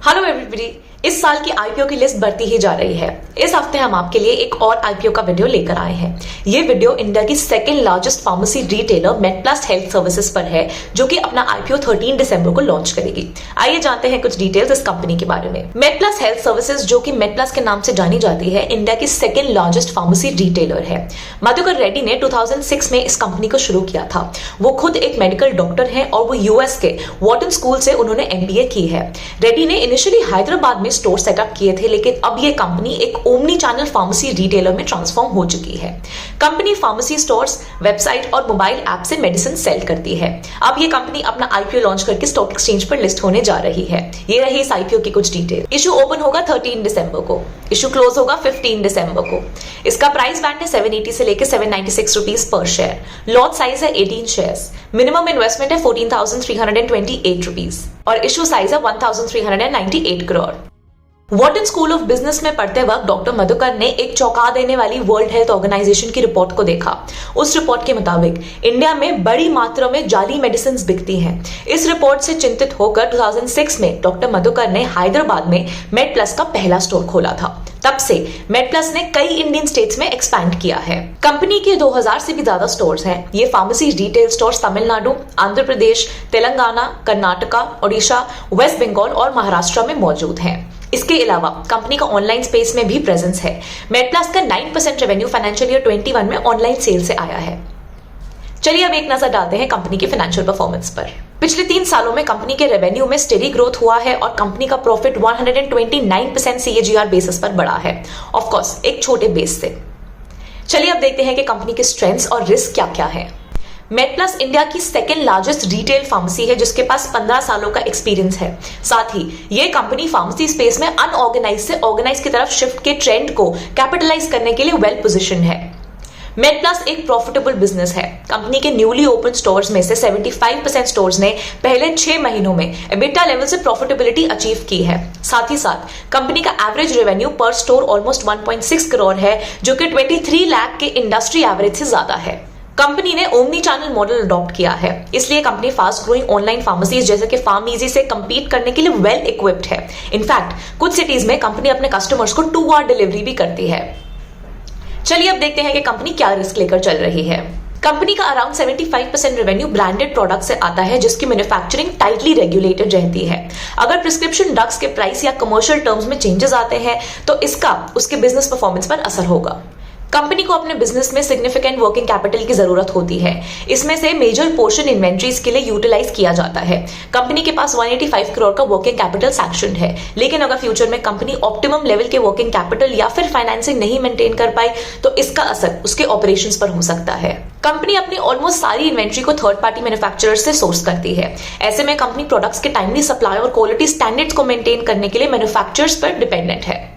Hello everybody, इस साल की आईपीओ की लिस्ट बढ़ती ही जा रही है। इस हफ्ते हम आपके लिए एक और आईपीओ का वीडियो लेकर आए हैं। ये वीडियो इंडिया की second largest pharmacy retailer MedPlus health services पर है, जो कि अपना आईपीओ 13 दिसंबर को लॉन्च करेगी। आइए जानते हैं कुछ डिटेल्स इस कंपनी के बारे में। मेडप्लस हेल्थ सर्विसेज, जो कि मेडप्लस के नाम से जानी जाती है, इंडिया की सेकंड लार्जेस्ट फार्मेसी रिटेलर है। मधुकर रेड्डी ने 2006 में इस कंपनी को शुरू किया था। वो खुद एक मेडिकल डॉक्टर हैं और वो यूएस के वॉर्टन स्कूल से उन्होंने एमबीए की है। रेड्डी ने इनिशियली हैदराबाद में स्टोर सेटअप किए थे, लेकिन अब ये कंपनी एक ओमनी चैनल फार्मेसी रिटेलर में ट्रांसफॉर्म हो चुकी है। कंपनी फार्मेसी स्टोर्स, वेबसाइट और मोबाइल ऐप से मेडिसिन सेल करती है। अब ये कंपनी अपना आईपीओ लॉन्च करके स्टॉक एक्सचेंज पर लिस्ट होने जा रही है। ये रही इस आईपीओ की कुछ डिटेल। इशू ओपन होगा 13 दिसंबर को, इशू क्लोज होगा 15 दिसंबर को। इसका प्राइस बैंड है 780 से लेकर 796 rupees per share. Lot size है 18 शेयर्स। मिनिमम इन्वेस्टमेंट है 14,328 रुपीज और इशू साइज है 1,398 crore. Wharton school of business में पढ़ते वक्त डॉक्टर मधुकर ने एक चौंका देने वाली वर्ल्ड हेल्थ ऑर्गेनाइजेशन की रिपोर्ट को देखा। उस रिपोर्ट के मुताबिक इंडिया में बड़ी मात्रा में जाली मेडिसिन बिकती हैं। इस रिपोर्ट से चिंतित होकर 2006 में डॉक्टर मधुकर ने हैदराबाद में मेडप्लस का पहला स्टोर खोला था। तब से मेडप्लस ने कई इंडियन स्टेट्स में एक्सपैंड किया है। कंपनी के 2000 से भी ज्यादा स्टोर्स हैं। ये pharmacy retail stores Tamil Nadu, Andhra Pradesh, Telangana, Karnataka, Odisha, west Bengal और महाराष्ट्र में मौजूद हैं। इसके अलावा कंपनी का ऑनलाइन स्पेस में भी प्रेजेंस है। मेडप्लस का 9% रेवेन्यू फाइनेंशियल ईयर 21 में ऑनलाइन सेल से आया है। चलिए अब एक नजर डालते हैं कंपनी की फाइनेंशियल परफॉर्मेंस पर। पिछले 3 सालों में कंपनी के रेवेन्यू में स्टेडी ग्रोथ हुआ है और कंपनी का प्रॉफिट 129% सीएजीआर बेसिस पर बढ़ा है, ऑफ कोर्स एक छोटे बेस से। चलिए अब देखते हैं कि कंपनी के स्ट्रेंथ्स और रिस्क क्या क्या है। मेडप्लस इंडिया की सेकेंड लार्जेस्ट रिटेल फार्मेसी है, जिसके पास 15 सालों का एक्सपीरियंस है। साथ ही ये कंपनी फार्मेसी स्पेस में अनऑर्गेनाइज से ऑर्गेनाइज की तरफ शिफ्ट के ट्रेंड को कैपिटलाइज करने के लिए वेल पोजीशन है। मेडप्लस एक प्रॉफिटेबल बिजनेस है। कंपनी के न्यूली ओपन स्टोर्स में से 75% स्टोर्स ने पहले 6 महीनों में एबिटा लेवल से प्रॉफिटेबिलिटी अचीव की है। साथ ही साथ कंपनी का एवरेज रेवेन्यू पर स्टोर ऑलमोस्ट 1.6 करोड़ है, जो कि 23 लाख के इंडस्ट्री एवरेज से ज्यादा है। कंपनी ने ओमनी चैनल मॉडल अडॉप्ट किया है, इसलिए company fast growing online pharmacies जैसे कि फार्मेसी से कंपीट करने के लिए वेल इक्विप्ड है। इनफैक्ट कुछ सिटीज में कंपनी अपने कस्टमर्स को 2 आवर डिलीवरी भी करती है। चलिए अब देखते हैं कि कंपनी क्या रिस्क लेकर चल रही है। कंपनी का अराउंड 75% रेवेन्यू ब्रांडेड प्रोडक्ट से आता है, जिसकी मैन्युफैक्चरिंग टाइटली रेगुलेटेड रहती है। अगर प्रिस्क्रिप्शन ड्रग्स के प्राइस या कमर्शियल टर्म्स में चेंजेस आते हैं तो इसका उसके बिजनेस परफॉर्मेंस पर असर होगा। कंपनी को अपने बिजनेस में सिग्निफिकेंट वर्किंग कैपिटल की जरूरत होती है। इसमें से मेजर पोर्शन इन्वेंट्रीज के लिए यूटिलाइज किया जाता है। कंपनी के पास 185 करोड़ का वर्किंग कैपिटल सैंक्शनड है, लेकिन अगर फ्यूचर में कंपनी ऑप्टिमम लेवल के वर्किंग कैपिटल या फिर फाइनेंसिंग नहीं मेंटेन कर पाए तो इसका असर उसके ऑपरेशंस पर हो सकता है। कंपनी अपनी ऑलमोस्ट सारी इन्वेंट्री को थर्ड पार्टी मैन्युफैक्चरर्स से सोर्स करती है। ऐसे में कंपनी प्रोडक्ट्स के टाइमली सप्लाई और क्वालिटी स्टैंडर्ड्स को मेंटेन करने के लिए मैन्युफैक्चरर्स पर डिपेंडेंट है।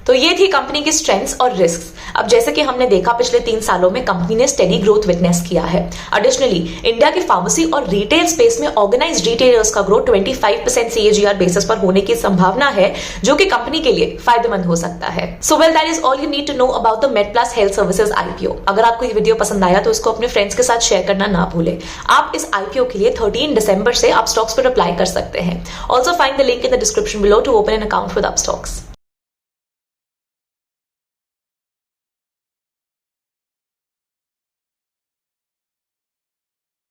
तो ये थी कंपनी की स्ट्रेंथ्स और रिस्क्स। अब जैसे कि हमने देखा पिछले 3 सालों में कंपनी ने स्टेडी ग्रोथ विटनेस किया है। एडिशनली इंडिया की फार्मेसी और रिटेल स्पेस में ऑर्गेनाइज्ड रिटेलर्स का ग्रोथ 25% सीएजीआर बेसिस पर होने की संभावना है, जो कि कंपनी के लिए फायदेमंद हो सकता है। So well, that is all you need to know about the MedPlus health services IPO. अगर आपको ये वीडियो पसंद आया तो इसको अपने फ्रेंड्स के साथ शेयर करना ना भूलें। आप इस आईपीओ के लिए 13 दिसंबर से अपस्टॉक्स पर अप्लाई कर सकते हैं। Also find the link in the description below to open an account with Upstox.